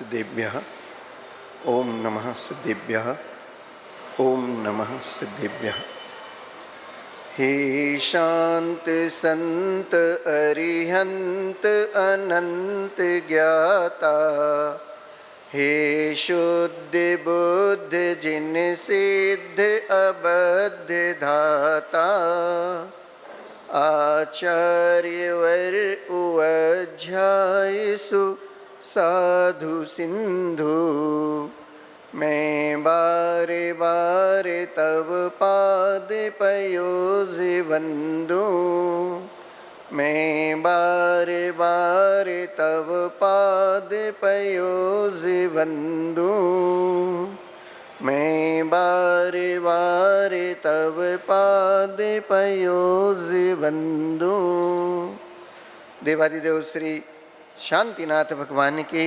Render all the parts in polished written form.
सिद्धेभ्यः। ओम नमः सिद्धेभ्यः। ओम नमः सिद्धेभ्यः। हे शांत संत अरिहंत अनंत ज्ञाता, हे शुद्ध बुद्ध जिन सिद्ध अबद्ध धाता, आचार्यवर उअध्याय सु साधु सिंधु, मैं बारे बारे तव पाद पयोज वंदू, मैं बारे बारे तव पाद पयोज वंदू, मैं बारे बारे तव पाद पयोज वंदू। देवादिदेव श्री शांतिनाथ भगवान की,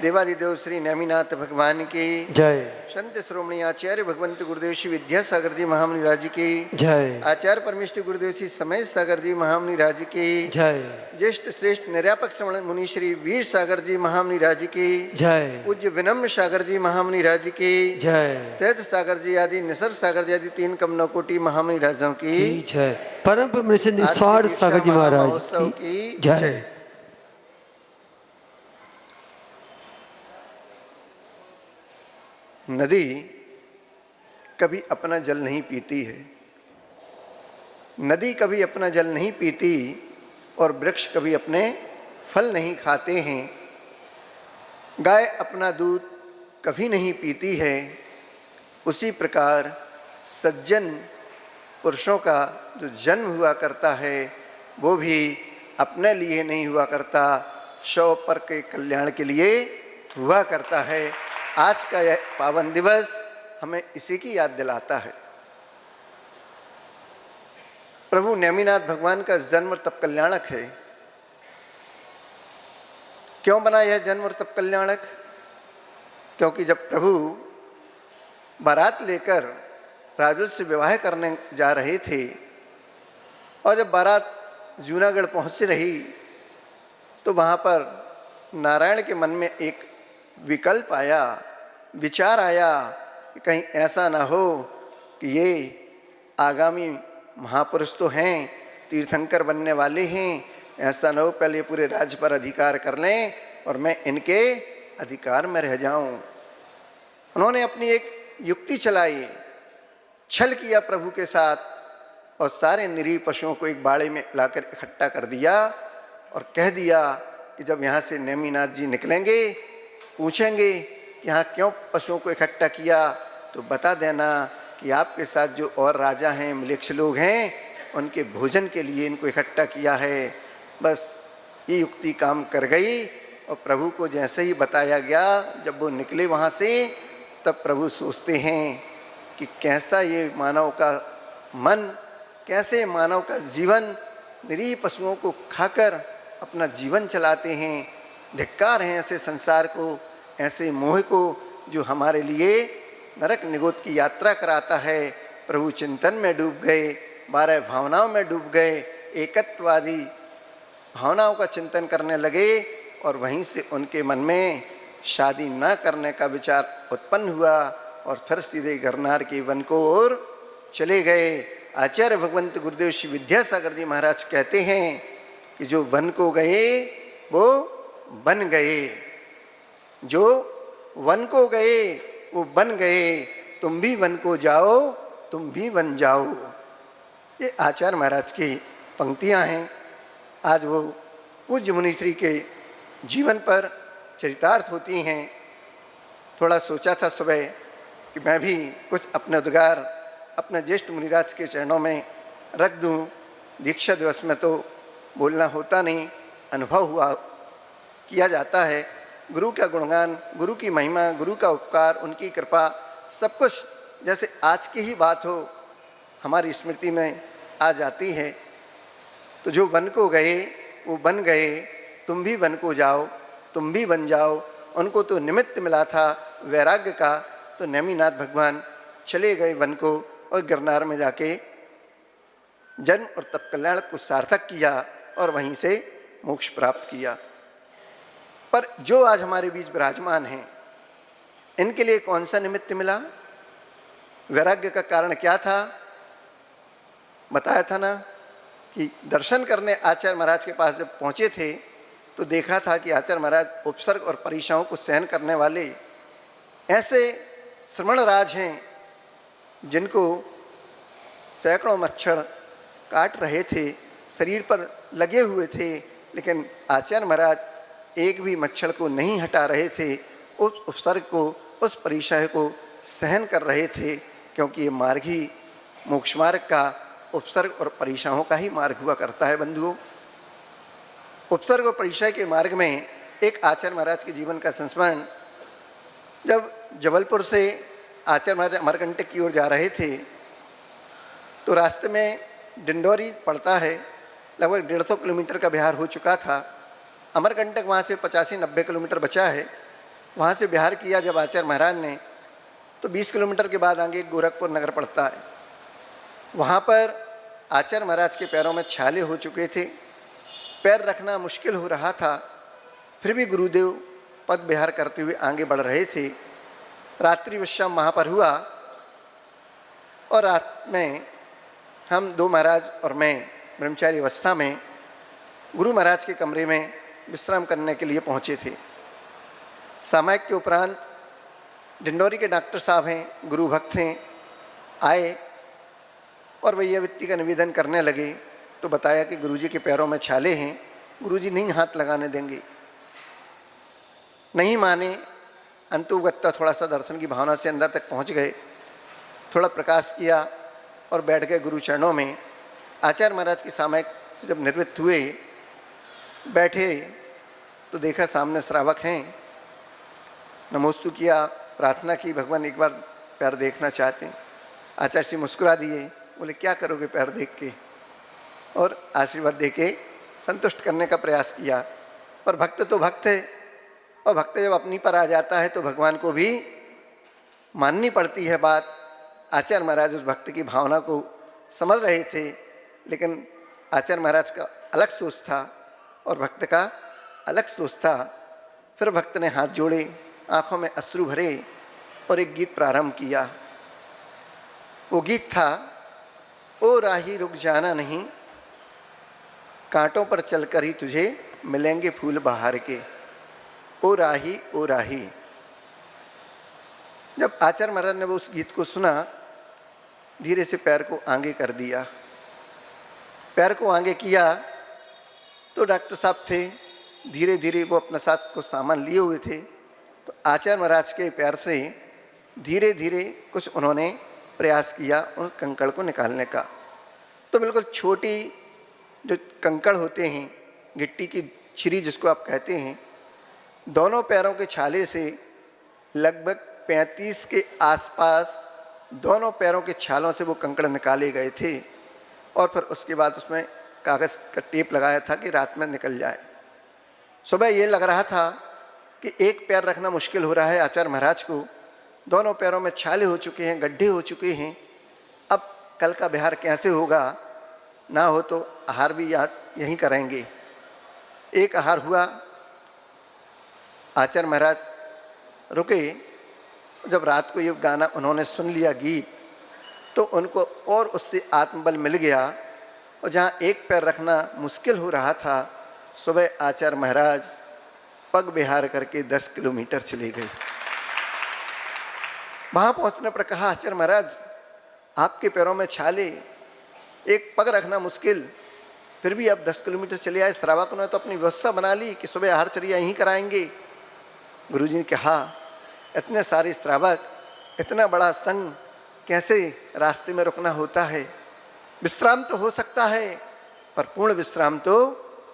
देवादिदेव श्री नेमिनाथ भगवान की जय। संत श्रोमणी आचार्य भगवंत गुरुदेव श्री विद्यासागर जी महामुनि राज की जय। आचार्य परमेष्टि गुरुदेव श्री समय सागर जी महामुनि राज की जय। ज्येष्ठ श्रेष्ठ निर्यापक श्रवण मुनि श्री वीर सागर जी महामुनि राज की जय। पूज्य विनम्र सागर जी महामुनि राज की जय। सहज सागर जी आदि निसर सागर जी आदि 3 कम 9 कोटि महामुनि राजों की जय। परम ब्रह्मनिष्ठ निस्वार्थ सागर जी महाराज की जय। नदी कभी अपना जल नहीं पीती है, नदी कभी अपना जल नहीं पीती और वृक्ष कभी अपने फल नहीं खाते हैं। गाय अपना दूध कभी नहीं पीती है। उसी प्रकार सज्जन पुरुषों का जो जन्म हुआ करता है वो भी अपने लिए नहीं हुआ करता, शव पर के कल्याण के लिए हुआ करता है। आज का यह पावन दिवस हमें इसी की याद दिलाता है। प्रभु नेमिनाथ भगवान का जन्म और तप कल्याणक है। क्यों बना यह जन्म और तप कल्याणक? क्योंकि जब प्रभु बारात लेकर राजुल से विवाह करने जा रहे थे और जब बारात जूनागढ़ पहुंच रही तो वहां पर नारायण के मन में एक विकल्प आया, विचार आया कि कहीं ऐसा ना हो कि ये आगामी महापुरुष तो हैं, तीर्थंकर बनने वाले हैं, ऐसा ना हो पहले पूरे राज्य पर अधिकार कर लें और मैं इनके अधिकार में रह जाऊं। उन्होंने अपनी एक युक्ति चलाई, छल किया प्रभु के साथ और सारे निरीह पशुओं को एक बाड़े में लाकर इकट्ठा कर दिया और कह दिया कि जब यहाँ से नेमिनाथ जी निकलेंगे, पूछेंगे कि यहाँ क्यों पशुओं को इकट्ठा किया, तो बता देना कि आपके साथ जो और राजा हैं, म्लेच्छ लोग हैं, उनके भोजन के लिए इनको इकट्ठा किया है। बस ये युक्ति काम कर गई और प्रभु को जैसे ही बताया गया, जब वो निकले वहाँ से, तब प्रभु सोचते हैं कि कैसा ये मानव का मन, कैसे मानव का जीवन निरीह पशुओं को खाकर अपना जीवन चलाते हैं। धिक्कार है ऐसे संसार को, ऐसे मोह को जो हमारे लिए नरक निगोद की यात्रा कराता है। प्रभु चिंतन में डूब गए, 12 भावनाओं में डूब गए, एकत्ववादी भावनाओं का चिंतन करने लगे और वहीं से उनके मन में शादी न करने का विचार उत्पन्न हुआ और फिर सीधे गिरनार के वन को ओर चले गए। आचार्य भगवंत गुरुदेव श्री विद्यासागर जी महाराज कहते हैं कि जो वन को गए वो बन गए, जो वन को गए वो बन गए, तुम भी वन को जाओ, तुम भी बन जाओ। ये आचार्य महाराज की पंक्तियां हैं। आज वो पूज्य मुनिश्री के जीवन पर चरितार्थ होती हैं। थोड़ा सोचा था सुबह कि मैं भी कुछ अपने उद्गार अपने ज्येष्ठ मुनिराज के चरणों में रख दूं। दीक्षा दिवस में तो बोलना होता नहीं, अनुभव हुआ किया जाता है। गुरु का गुणगान, गुरु की महिमा, गुरु का उपकार, उनकी कृपा, सब कुछ जैसे आज की ही बात हो हमारी स्मृति में आ जाती है। तो जो वन को गए वो बन गए, तुम भी वन को जाओ, तुम भी बन जाओ। उनको तो निमित्त मिला था वैराग्य का, तो नेमिनाथ भगवान चले गए वन को और गिरनार में जाके जन्म और तप कल्याण को सार्थक किया और वहीं से मोक्ष प्राप्त किया। पर जो आज हमारे बीच विराजमान हैं, इनके लिए कौन सा निमित्त मिला? वैराग्य का कारण क्या था? बताया था ना कि दर्शन करने आचार्य महाराज के पास जब पहुँचे थे तो देखा था कि आचार्य महाराज उपसर्ग और परीक्षाओं को सहन करने वाले ऐसे श्रवण राज हैं जिनको सैकड़ों मच्छर काट रहे थे, शरीर पर लगे हुए थे, लेकिन आचार्य महाराज एक भी मच्छर को नहीं हटा रहे थे, उस उपसर्ग को, उस परिचय को सहन कर रहे थे, क्योंकि ये मार्ग ही मोक्ष मार्ग का उपसर्ग और परिचयों का ही मार्ग हुआ करता है। बंधुओं, उपसर्ग और परिचय के मार्ग में एक आचार्य महाराज के जीवन का संस्मरण, जब जबलपुर से आचार्य महाराज अमरकंटक की ओर जा रहे थे तो रास्ते में डिंडोरी पड़ता है, लगभग 150 किलोमीटर का बिहार हो चुका था। अमरकंटक वहाँ से 85-90 किलोमीटर बचा है। वहाँ से बिहार किया जब आचार्य महाराज ने, तो 20 किलोमीटर के बाद आगे गोरखपुर नगर पड़ता है। वहाँ पर आचार्य महाराज के पैरों में छाले हो चुके थे, पैर रखना मुश्किल हो रहा था, फिर भी गुरुदेव पद विहार करते हुए आगे बढ़ रहे थे। रात्रि विश्राम वहाँ पर हुआ और रात में हम दो महाराज और मैं ब्रह्मचारी अवस्था में गुरु महाराज के कमरे में विश्राम करने के लिए पहुँचे थे। सामायिक के उपरांत डिंडोरी के डॉक्टर साहब हैं, गुरु भक्त हैं, आए और वैयावित्ति का निवेदन करने लगे। तो बताया कि गुरुजी के पैरों में छाले हैं, गुरुजी नहीं हाथ लगाने देंगे। नहीं माने, अंतुगत्ता थोड़ा सा दर्शन की भावना से अंदर तक पहुंच गए, थोड़ा प्रकाश किया और बैठ गए गुरु चरणों में। आचार्य महाराज की सामायिक से जब निवृत्त हुए, बैठे तो देखा सामने श्रावक हैं, नमोस्तु किया, प्रार्थना की, भगवान एक बार पैर देखना चाहते हैं। आचार्य जी मुस्कुरा दिए, बोले क्या करोगे पैर देख के, और आशीर्वाद दे के संतुष्ट करने का प्रयास किया। पर भक्त तो भक्त है, और भक्त जब अपनी पर आ जाता है तो भगवान को भी माननी पड़ती है बात। आचार्य महाराज उस भक्त की भावना को समझ रहे थे, लेकिन आचार्य महाराज का अलग सोच था और भक्त का अलग सोच था। फिर भक्त ने हाथ जोड़े, आंखों में अश्रु भरे और एक गीत प्रारंभ किया। वो गीत था, ओ राही रुक जाना नहीं, कांटों पर चलकर ही तुझे मिलेंगे फूल बहार के। ओ राही, ओ राही। जब आचार्य महाराज ने वो उस गीत को सुना, धीरे से पैर को आगे कर दिया। पैर को आगे किया तो डॉक्टर साहब थे, धीरे धीरे वो अपने साथ को सामान लिए हुए थे, तो आचार्य महाराज के पैर से धीरे धीरे कुछ उन्होंने प्रयास किया उस कंकड़ को निकालने का। तो बिल्कुल छोटी जो कंकड़ होते हैं, गिट्टी की छिरी जिसको आप कहते हैं, दोनों पैरों के छाले से लगभग 35 के आसपास दोनों पैरों के छालों से वो कंकड़ निकाले गए थे। और फिर उसके बाद उसमें कागज़ का टेप लगाया था कि रात में निकल जाए। सुबह ये लग रहा था कि एक पैर रखना मुश्किल हो रहा है आचार्य महाराज को, दोनों पैरों में छाले हो चुके हैं, गड्ढे हो चुके हैं। अब कल का बिहार कैसे होगा? ना हो तो आहार भी यहीं करेंगे। एक आहार हुआ, आचार्य महाराज रुके। जब रात को ये गाना उन्होंने सुन लिया गीत, तो उनको और उससे आत्मबल मिल गया, और जहाँ एक पैर रखना मुश्किल हो रहा था, सुबह आचार्य महाराज पग विहार करके 10 किलोमीटर चले गए। वहाँ पहुँचने पर कहा, आचार्य महाराज आपके पैरों में छाले, एक पग रखना मुश्किल, फिर भी आप 10 किलोमीटर चले आए। श्रावक ने तो अपनी व्यवस्था बना ली कि सुबह आहार चर्या यहीं कराएंगे। गुरुजी ने कहा, इतने सारे श्रावक, इतना बड़ा संघ, कैसे रास्ते में रुकना होता है? विश्राम तो हो सकता है, पर पूर्ण विश्राम तो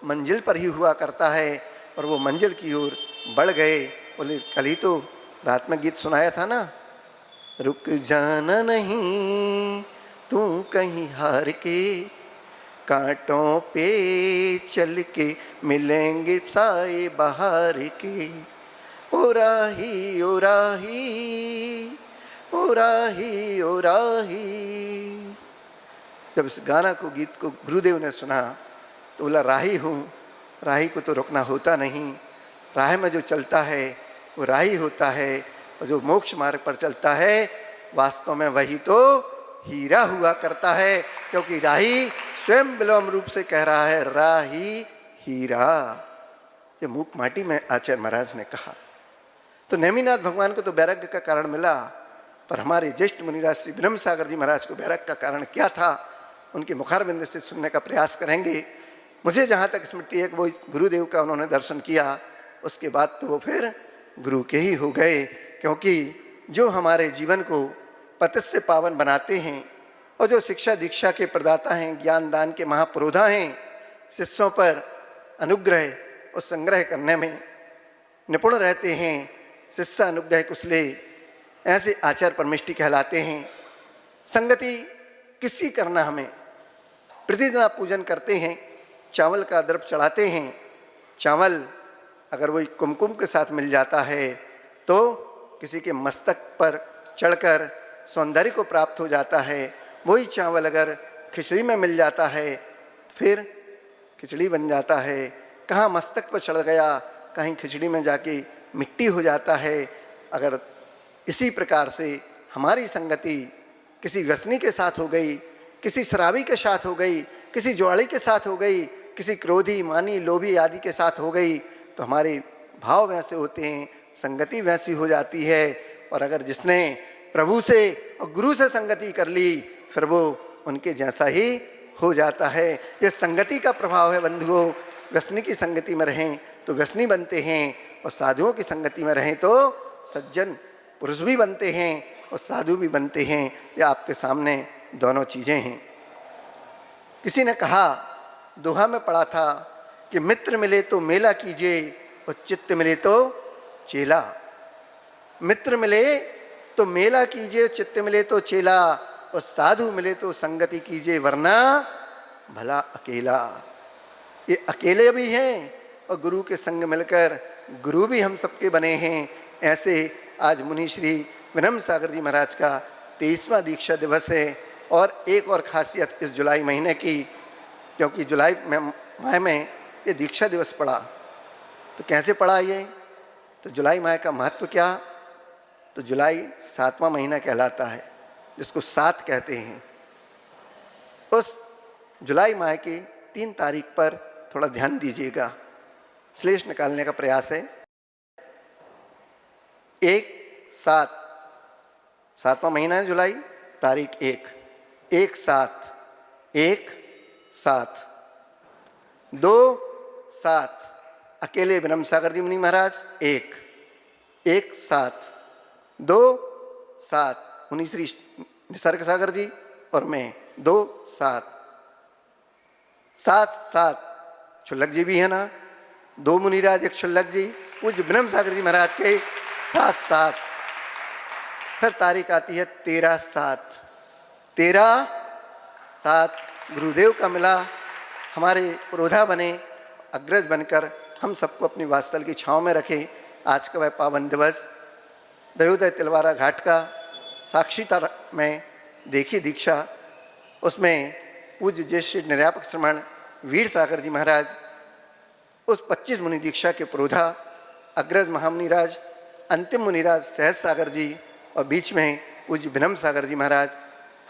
मंजिल पर ही हुआ करता है। और वो मंजिल की ओर बढ़ गए। बोले, कल ही तो रात में गीत सुनाया था ना, रुक जाना नहीं तू कहीं हार के, कांटों पे चल के मिलेंगे साए बहार के। ओ राही, ओ राही, ओ राही, ओ राही। जब इस गाना को, गीत को गुरुदेव ने सुना तो बोला, राही हूँ, राही को तो रुकना होता नहीं। राह में जो चलता है वो राही होता है, और जो मोक्ष मार्ग पर चलता है वास्तव में वही तो हीरा हुआ करता है, क्योंकि राही स्वयं विलोम रूप से कह रहा है राही हीरा। ये मूक माटी में आचार्य महाराज ने कहा। तो नेमिनाथ भगवान को तो वैराग्य का कारण मिला, पर हमारे ज्येष्ठ मुनिराज श्री विनम्र सागर जी महाराज को वैराग्य का कारण क्या था, उनके मुखारबिंद से सुनने का प्रयास करेंगे। मुझे जहाँ तक स्मृति है कि वो गुरुदेव का उन्होंने दर्शन किया, उसके बाद तो वो फिर गुरु के ही हो गए, क्योंकि जो हमारे जीवन को पतित से पावन बनाते हैं और जो शिक्षा दीक्षा के प्रदाता हैं, ज्ञान दान के महापुरोधा हैं, शिष्यों पर अनुग्रह और संग्रह करने में निपुण रहते हैं, शिष्य अनुग्रह कुशले, ऐसे आचार्य परमिष्टि कहलाते हैं। संगति किसकी करना हमें? प्रतिदिन आप पूजन करते हैं, चावल का द्रव्य चढ़ाते हैं, चावल अगर वही कुमकुम के साथ मिल जाता है तो किसी के मस्तक पर चढ़कर सौंदर्य को प्राप्त हो जाता है। वही चावल अगर खिचड़ी में मिल जाता है फिर खिचड़ी बन जाता है। कहाँ मस्तक पर चढ़ गया, कहीं खिचड़ी में जाके मिट्टी हो जाता है। अगर इसी प्रकार से हमारी संगति किसी व्यसनी के साथ हो गई, किसी शराबी के साथ हो गई, किसी जुआड़ी के साथ हो गई, किसी क्रोधी मानी लोभी आदि के साथ हो गई, तो हमारे भाव वैसे होते हैं, संगति वैसी हो जाती है। और अगर जिसने प्रभु से और गुरु से संगति कर ली फिर वो उनके जैसा ही हो जाता है। ये संगति का प्रभाव है बंधुओं। व्यसनी की संगति में रहें तो व्यसनी बनते हैं, और साधुओं की संगति में रहें तो सज्जन पुरुष भी बनते हैं और साधु भी बनते हैं। ये आपके सामने दोनों चीज़ें हैं। किसी ने कहा, दोहा में पढ़ा था कि मित्र मिले तो मेला कीजिए और चित्त मिले तो चेला। मित्र मिले तो मेला कीजिए, चित्त मिले तो चेला, और साधु मिले तो संगति कीजिए वरना भला अकेला। ये अकेले भी हैं और गुरु के संग मिलकर गुरु भी हम सबके बने हैं। ऐसे आज मुनि श्री विनम्र सागर जी महाराज का 23वां दीक्षा दिवस है। और एक और खासियत इस जुलाई महीने की, क्योंकि जुलाई माह में ये दीक्षा दिवस पड़ा। तो कैसे पड़ा ये? तो जुलाई माह का महत्व क्या? तो जुलाई 7वां महीना कहलाता है, जिसको 7 कहते हैं। उस जुलाई माह की 3 तारीख पर थोड़ा ध्यान दीजिएगा, श्लेष निकालने का प्रयास है। 1-7, 7वां महीना है जुलाई, तारीख 1-7, 1-7, 2-7 अकेले विनम्र सागर जी मुनि महाराज 1-7, 2-7 मुनि श्री निसर्ग सागर जी और मैं 2-7, 7-7 क्षुल्लक जी भी है ना, 2 मुनिराज 1 क्षुल्लक जी, पूज्य विनम्र सागर जी महाराज के 7-7। फिर तारीख आती है 13-7, 13-7 गुरुदेव का मिला, हमारे पुरोधा बने, अग्रज बनकर हम सबको अपनी वात्सल की छाँव में रखें। आज का वह पावन दिवस दयोदय तिलवारा घाट का साक्षीता में देखी दीक्षा, उसमें पूज्य ज्येष्ठ निर्यापक श्रमण वीर सागर जी महाराज उस 25 मुनि दीक्षा के पुरोधा, अग्रज महामुनिराज अंतिम मुनिराज सहज सागर जी और बीच में पूज्य विनम्र सागर जी महाराज,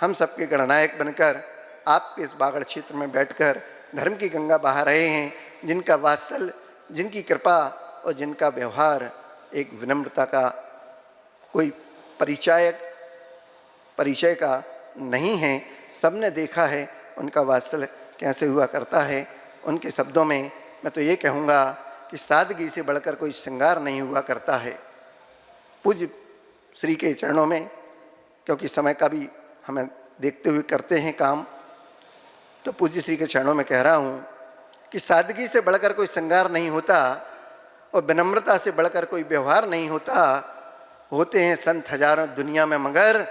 हम सबके गणनायक बनकर आपके इस बागड़ क्षेत्र में बैठकर धर्म की गंगा बहा रहे हैं। जिनका वात्सल, जिनकी कृपा और जिनका व्यवहार एक विनम्रता का कोई परिचय का नहीं है, सबने देखा है उनका वात्सल कैसे हुआ करता है। उनके शब्दों में मैं तो ये कहूँगा कि सादगी से बढ़कर कोई श्रृंगार नहीं हुआ करता है। पूज्य श्री के चरणों में, क्योंकि समय का भी हमें देखते हुए करते हैं काम, तो पूज्य श्री के चरणों में कह रहा हूँ कि सादगी से बढ़कर कोई श्रृंगार नहीं होता और विनम्रता से बढ़कर कोई व्यवहार नहीं होता। होते हैं संत हजारों दुनिया में, मगर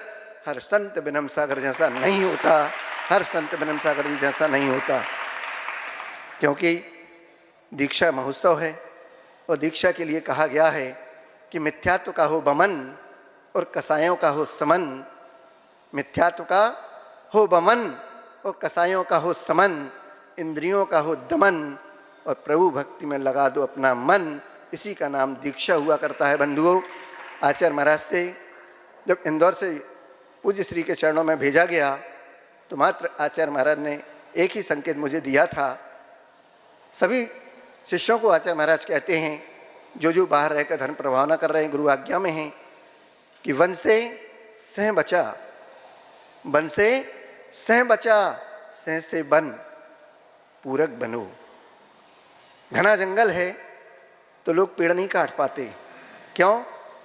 हर संत विनम्र सागर जैसा नहीं होता, हर संत विनम्र सागर जी जैसा नहीं होता। क्योंकि दीक्षा महोत्सव है और दीक्षा के लिए कहा गया है कि मिथ्यात्व का हो बमन और कसायों का हो समन। मिथ्यात्व का हो बमन और कसायों का हो समन, इंद्रियों का हो दमन और प्रभु भक्ति में लगा दो अपना मन। इसी का नाम दीक्षा हुआ करता है। बंधुओं, आचार्य महाराज से जब इंदौर से पूज्य श्री के चरणों में भेजा गया तो मात्र आचार्य महाराज ने एक ही संकेत मुझे दिया था। सभी शिष्यों को आचार्य महाराज कहते हैं, जो बाहर रहकर धर्म प्रभावना कर रहे हैं, गुरु आज्ञा में हैं, कि वन से सह बचा, वन से सह बचा, सह से वन पूरक बनो। घना जंगल है तो लोग पेड़ नहीं काट पाते। क्यों?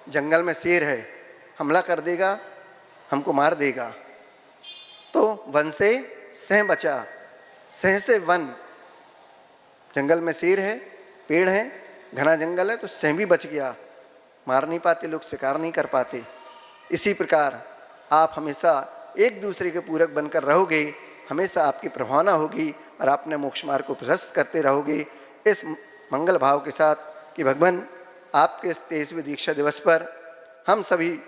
जंगल में शेर है, हमला कर देगा, हमको मार देगा। तो वन से सह बचा, सह से वन। जंगल में शेर है, पेड़ है, घना जंगल है, तो सह भी बच गया। मार नहीं पाते लोग, शिकार नहीं कर पाते। इसी प्रकार आप हमेशा एक दूसरे के पूरक बनकर रहोगे, हमेशा आपकी प्रभावना होगी और आप अपने मोक्ष मार्ग को प्रशस्त करते रहोगे। इस मंगल भाव के साथ कि भगवान आपके इस 23वें दीक्षा दिवस पर हम सभी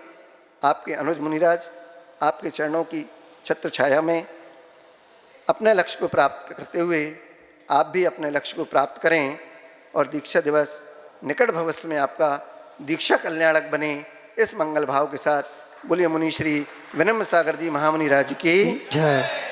आपके अनुज मुनिराज आपके चरणों की छत्र छाया में अपने लक्ष्य को प्राप्त करते हुए आप भी अपने लक्ष्य को प्राप्त करें और दीक्षा दिवस निकट भविष्य में आपका दीक्षा कल्याणक बने। इस मंगल भाव के साथ बोलिए मुनि श्री विनम्र सागर जी महामुनि राज की जय।